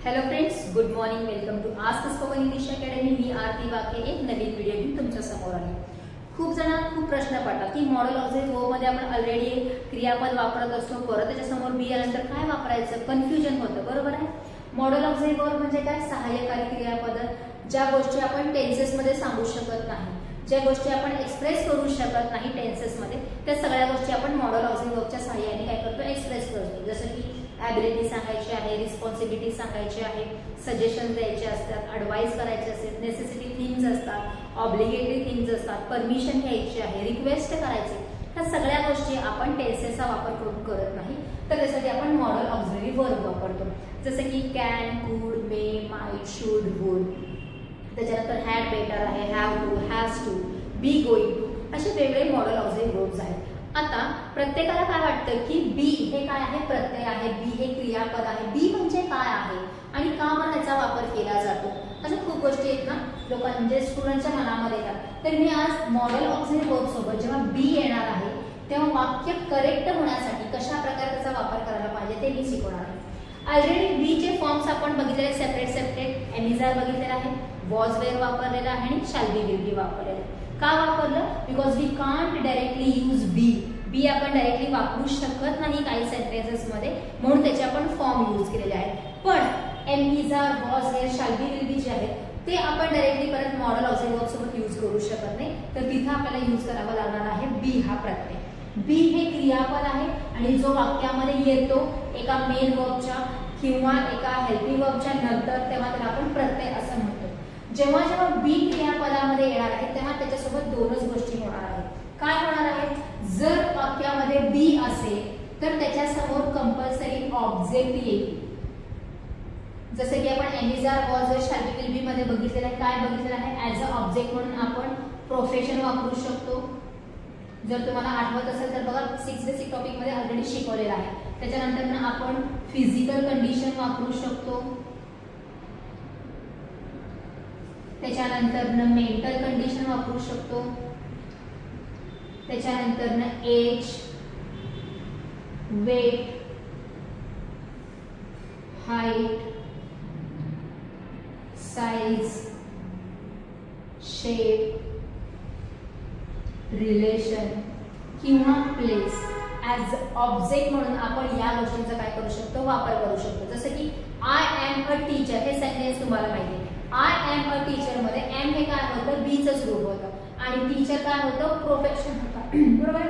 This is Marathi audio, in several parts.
Hello friends, good morning. Welcome to Ask spoken English academy. मी आरती वाके एक नवीन व्हिडिओ घेऊन तुमच्या समोर आले. खूप जणांना खूप प्रश्न पडतात की मॉडेल ऑब्जेक्ट वर्ब मध्ये आपण ऑलरेडी क्रियापद वापरत असतो, परत त्याच्यासमोर बी आल्यानंतर काय वापरायचं, कन्फ्युजन होतं. बरोबर आहे. मॉडेल ऑब्जेक्ट वर्ब म्हणजे काय? सहाय्यकारी क्रियापद, ज्या गोष्टी आपण टेन्सेस मध्ये सांगू शकत नाही, ज्या गोष्टी आपण एक्सप्रेस करू शकत नाही टेन्सेस मध्ये, त्या सगळ्या गोष्टी आपण मॉडेल ऑब्जेक्ट वर्बच्या सहाय्याने काय करतो, एक्सप्रेस करतो. जसं की ॲबिलिटी सांगायची आहे, रिस्पॉन्सिबिलिटी सांगायची आहे, सजेशन द्यायचे असतात, ॲडवाइस करायचे असतात, नेसेसिटी थिंग्स असतात, ऑब्लिगेटरी थिंग्स असतात, परमिशन घ्यायची आहे, रिक्वेस्ट करायची. ह्या सगळ्या गोष्टी आपण टेन्सेसचा वापर करून करत नाही, तर त्यासाठी आपण मॉडेल ऑक्झिलरी वर्ब वापरतो. जसं की can, could, may, might, should, would. त्याच्यानंतर हॅड बेटर आहे, have to, has to, be going to, असे वेगवेगळे मॉडेल ऑक्झिलरी वर्ब्स आहेत. आता प्रत्येकाला काय वाटतं की बी हे काय आहे? प्रत्यय आहे. बी हे क्रियापद आहे. बी म्हणजे काय आहे आणि का मला याचा वापर केला जातो, अशा खूप गोष्टी आहेत ना लोकांना, म्हणजे स्टुडंटच्या मनामध्ये येतात. तर मी आज मॉडेल ऑक्झिलरी वर्ब सोबत जेव्हा बी येणार आहे तेव्हा वाक्य करेक्ट होण्यासाठी कशा प्रकारे त्याचा वापर करायला पाहिजे ते मी शिकवणार आहे. ऑलरेडी बी चे फॉर्म्स आपण बघितलेले, सेपरेट एमिजार बघितलेला आहे, वॉज वेअर वापरलेला आहे आणि शॅल बी, विल बी वापरलेला आहे. का वापरलं? Because we can't directly use be. Be आपण डायरेक्टली वापरू शकत नाही काही सेंटेन्सेस मध्ये, म्हणून त्याचे आपण फॉर्म यूज केलेले आहेत. पण am is are, was were, shall be, will be जे आहेत ते आपण डायरेक्टली परत मॉडेल ऑक्झिलरी वर्ब सोबत यूज करू शकत नाही, तर तिथे आपल्याला यूज करावा लागणार आहे बी हा प्रत्यय. बी हे क्रियापद आहे आणि जो वाक्यामध्ये येतो एका मेन वर्बच्या किंवा एका हेल्पिंग वर्बच्या नंतर, तेव्हा त्याला आपण प्रत्यय असं म्हणतो. जेव्हा जेव्हा बी क्रियापदामध्ये येणार आहे तेव्हा त्याच्यासोबत दोनच गोष्टी होणार आहेत. काय होणार आहे? जर वाक्यामध्ये बी असेल तर त्याच्यासमोर कंपल्सरी ऑब्जेक्ट येईल. जसं की आपण am is are, was, shall be, will be मध्ये बघितलेलं आहे. काय बघितलेलं आहे? ऍज अ ऑब्जेक्ट म्हणून आपण प्रोफेशन वापरू शकतो. जर तुम्हाला आठवत असेल तर बघा 6 बेसिक टॉपिक मध्ये ऑलरेडी शिकवलेलं आहे. त्याच्यानंतर आपण फिजिकल कंडिशन वापरू शकतो, त्याच्यानंतर मेंटल कंडिशन वापरू शकतो, त्याच्यानंतर age, weight, height, size, shape, relation किंवा प्लेस. ऍज ऑब्जेक्ट म्हणून आपण या गोष्टींचा काय करू शकतो, वापर करू शकतो. जसं की आय एम अ टीचर हे सेंटेन्स तुम्हाला माहिती आहे. आय एम अ टीचर मध्ये एम हे काय होतं? बीचं स्वरूप होतं आणि टीचर काय होतं? प्रोफेशन होतं. बरोबर.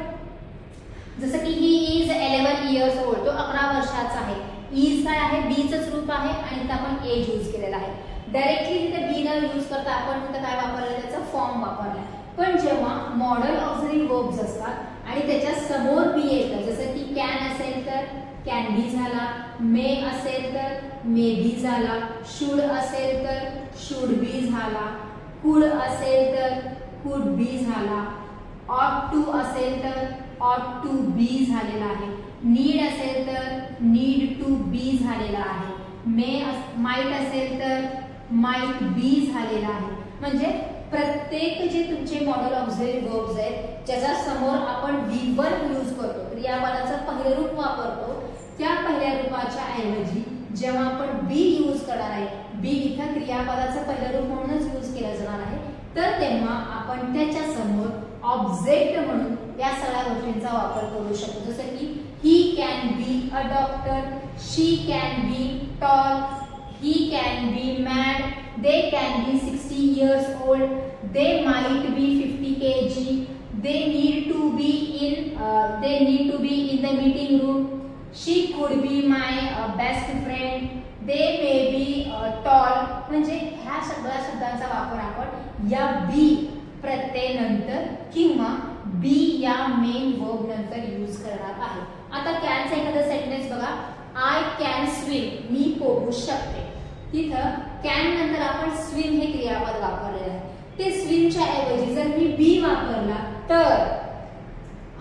जसं की ही इज 11 इयर्स ओल्ड, तो 11 वर्षाचा आहे. इज काय आहे? बीचं स्वरूप आहे आणि तिथे आपण एज यूज केलेला आहे. डायरेक्टली तिथे बी न यूज करता आपण तिथे काय वापरलं? त्याचा फॉर्म वापरला. पण जेव्हा मॉडेल ऑक्झिलरी वर्ब्स असतात आणि त्याच्या समोर बी येतं, जसं की कॅन असेल तर कॅन बी झाला, मे असेल तर मे बी झाला, शुड असेल तर शुड बी झाला, कुड असेल तर कुड बी झाला, ऑट टू असेल तर ऑट टू बी झालेला आहे, नीड असेल तर नीड टू बी झालेला आहे, माइट असेल तर माइट बी झालेला आहे. म्हणजे प्रत्येक जे तुमचे मॉडेल ऑक्झिलरी वर्ब्स आहेत ज्याच्या समोर आपण V1 यूज करतो, क्रियापदाचं पहिलं रूप वापरतो, त्या पहिल्या रूपाच्या ऐवजी जेव्हा आपण बी यूज करणार आहे, बी इथं क्रियापदाचं पहिलं रूप म्हणूनच यूज केलं जाणार आहे, तर तेव्हा आपण त्याच्या समोर ऑब्जेक्ट म्हणून या सगळ्या गोष्टींचा वापर करू शकतो. जसं की he can be a doctor, she can be tall, he can be mad, they can be 60 years old, they might be 50 kg, they need to be in the meeting room, she could be my best friend, they may be tall. म्हणजे ह्या सगळ्या शब्दांचा वापर आपण या बी प्रत्यय नंतर किंवा बी या मेन वर्ब नंतर यूज करणार आहे. आता कॅनचा एखादा सेंटेन्स बघा. आय कॅन स्विम, मी पोहू शकते. तिथं कॅन नंतर आपण स्विम हे क्रियापद वापरलेलं आहे. ते स्विमच्या ऐवजी जर मी बी वापरला तर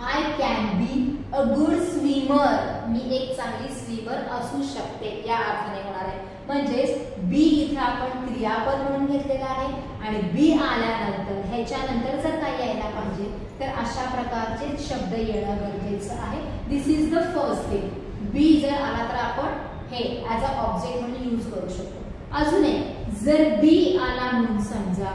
I can be a good swimmer, मी एक चांगली स्विमर असू शकते या अर्थाने होणार आहे. म्हणजेच बी इथं आपण क्रियापद म्हणून घेतलेला आहे आणि बी आल्यानंतर ह्याच्यानंतर जर काही यायला पाहिजे तर अशा प्रकारचे शब्द येणं गरजेचं आहे. दिस इज द फर्स्ट थिंग. बी जर आला तर आपण हे ऍज अ ऑब्जेक्ट म्हणून यूज करू शकतो. अजून एक, जर बी आला म्हणून समजा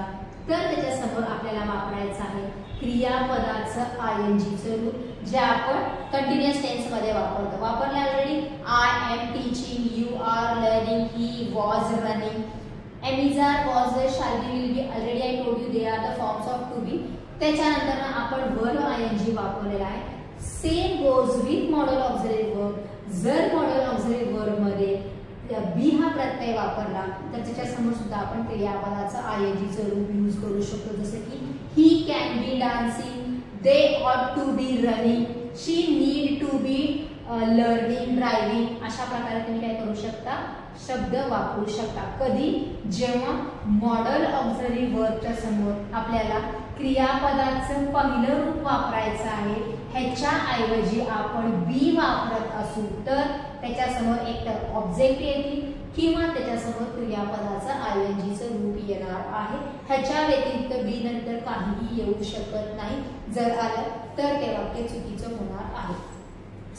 तर त्याच्या समोर आपल्याला वापरायचं आहे क्रियापदाचं आयएनजीचं रूप, जे आपण कंटिन्युअस टेन्स मध्ये वापरले already. I am teaching, you are learning, he was running. Am is are, was are, shall be, will be, already I told you they are the forms of to be. त्याच्यानंतर आपण वर्ब आयएनजी वापरलेला आहे. Same goes with modal auxiliary verb. जर मॉडल ऑक्झिलरी वर्ब मध्ये बी हा प्रत्यय वापरला तर त्याच्या समोर सुद्धा आपण क्रियापदाचं आयएनजीचं रूप यूज करू शकतो. जसं की he can B dancing, they ought to be running, she need to be learning driving. अशा प्रकारे तुम्ही काय करू शकता, शब्द वापरू शकता. कधी, जेव्हा मॉडल ऑक्झिलरी वर्बच्या समोर आपल्याला क्रियापदाचं पहिलं रूप वापरायचं आहे, ह्याच्या ऐवजी आपण बी वापरत असू तर त्याच्या समोर एक तर ऑब्जेक्ट येतील किंवा त्याच्या समोर क्रियापदाचं आयएनजीचं रूप येणार आहे. ह्याच्या व्यतिरिक्त बी नंतर काहीही येऊ शकत नाही. जर आलं तर ते वाक्य चुकीचं होणार आहे.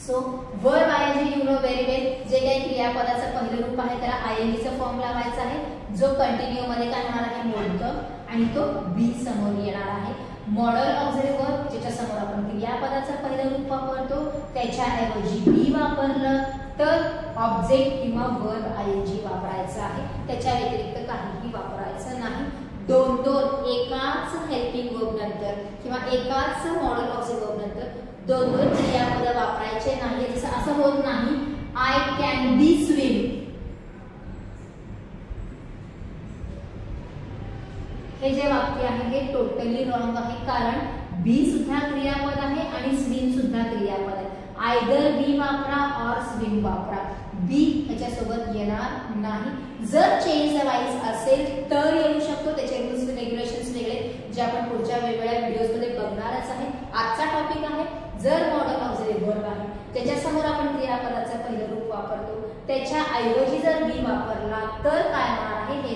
So verb ING you know very well. जे काही क्रियापदाचं पहिलं रूप आहे त्याला आयएनजीचा फॉर्म लावायचा आहे, जो कंटिन्यू मध्ये काय होणार आहे, मोडतं, आणि तो बी समोर येणार आहे. मॉडल ऑक्झिलरी वर्ब ज्याच्या समोर आपण क्रियापदाचं पहिलं रूप वापरतो त्याच्या ऐवजी बी वापरलं तर ऑब्जेक्ट किंवा वर्ब आयएनजी वापरायचं आहे. त्याच्या व्यतिरिक्त काहीही वापरायचं नाही. दोन दोन एकाच हेल्पिंग वर्ब नंतर किंवा एकाच मॉडल ऑक्झिलरी वर्ब नंतर दोन दोन क्रियापद वापरायचे नाही. जसं असं होत नाही, आय कॅन बी स्विम. हे जे वाक्य आहे हे टोटली रॉंग आहे, कारण बी सुद्धा क्रियापद आहे आणि स्विम सुद्धा क्रियापद आहे. आयदर बी वापरा और स्विम वापरा, बी ह्याच्यासोबत येणार नाही. जर चेंज द वाईज असेल तर येऊ शकतो. त्याचे रूल्स रेग्युलेशन्स वेगळे जे आपण पुढच्या वेगवेगळ्या व्हिडिओज मध्ये बघणारच आहे. आजचा टॉपिक आहे जर मॉडल ऑक्झिलरी वर्ब आहे त्याच्यासमोर आपण क्रियापदाचं पहिलं रूप वापरतो, त्याच्या ऐवजी जर बी वापरला तर काय होणार आहे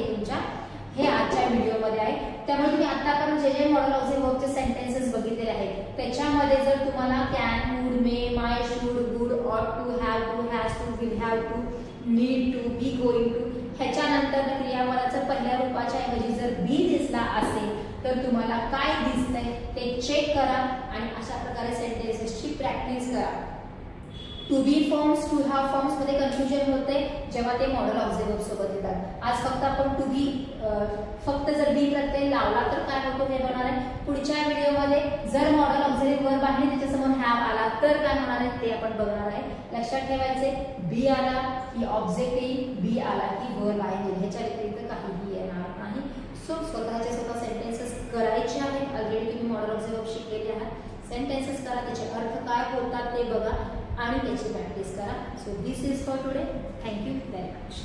हे आजच्या व्हिडिओमध्ये आहे. त्यामुळे तुम्ही आतापर्यंत जे मॉडल ऑक्झिलरी वर्बचे सेंटेन्सेस बघितलेले आहेत त्याच्यामध्ये जर तुम्हाला can, would, may, might, should, would, ought to, have to, has to, will have to, need to, be going to ह्याच्यानंतर क्रियापदाचं पहिल्या रूपाच्या ऐवजी जर बी दिसला असेल तर तुम्हाला काय दिसतंय ते चेक करा आणि अशा प्रकारे सेंटेन्सेसची प्रॅक्टिस करा. To be forms, to have forms मध्ये कन्फ्युजन होते जेव्हा ते मॉडल ऑक्झिलरी वर्ब सोबत येतात. आज फक्त आपण टू बी फक्त जर बी प्रत्यय लावला तर काय होतं हे बघणार आहे. पुढच्या व्हिडिओमध्ये जर मॉडल ऑक्झिलरी वर्ब आहे त्याच्यासमोर हॅव आला तर काय होणार आहे ते आपण बघणार आहे. लक्षात ठेवायचे, बी आला की ऑब्जेक्ट येईल, बी आला की वर्ब आहे, ह्याच्या व्यतिरिक्त काहीही येणार नाही. सो स्वतःचे स्वतः सेंटेन्सेस करायचे आहेत. ऑलरेडी तुम्ही मॉडल ऑक्झिलरी वर्ब शिकलेले आहात. सेंटेन्सेस करा, त्याचे अर्थ काय होतात ते बघा आणि त्याची प्रॅक्टिस करा. So this is for today. Thank you very much.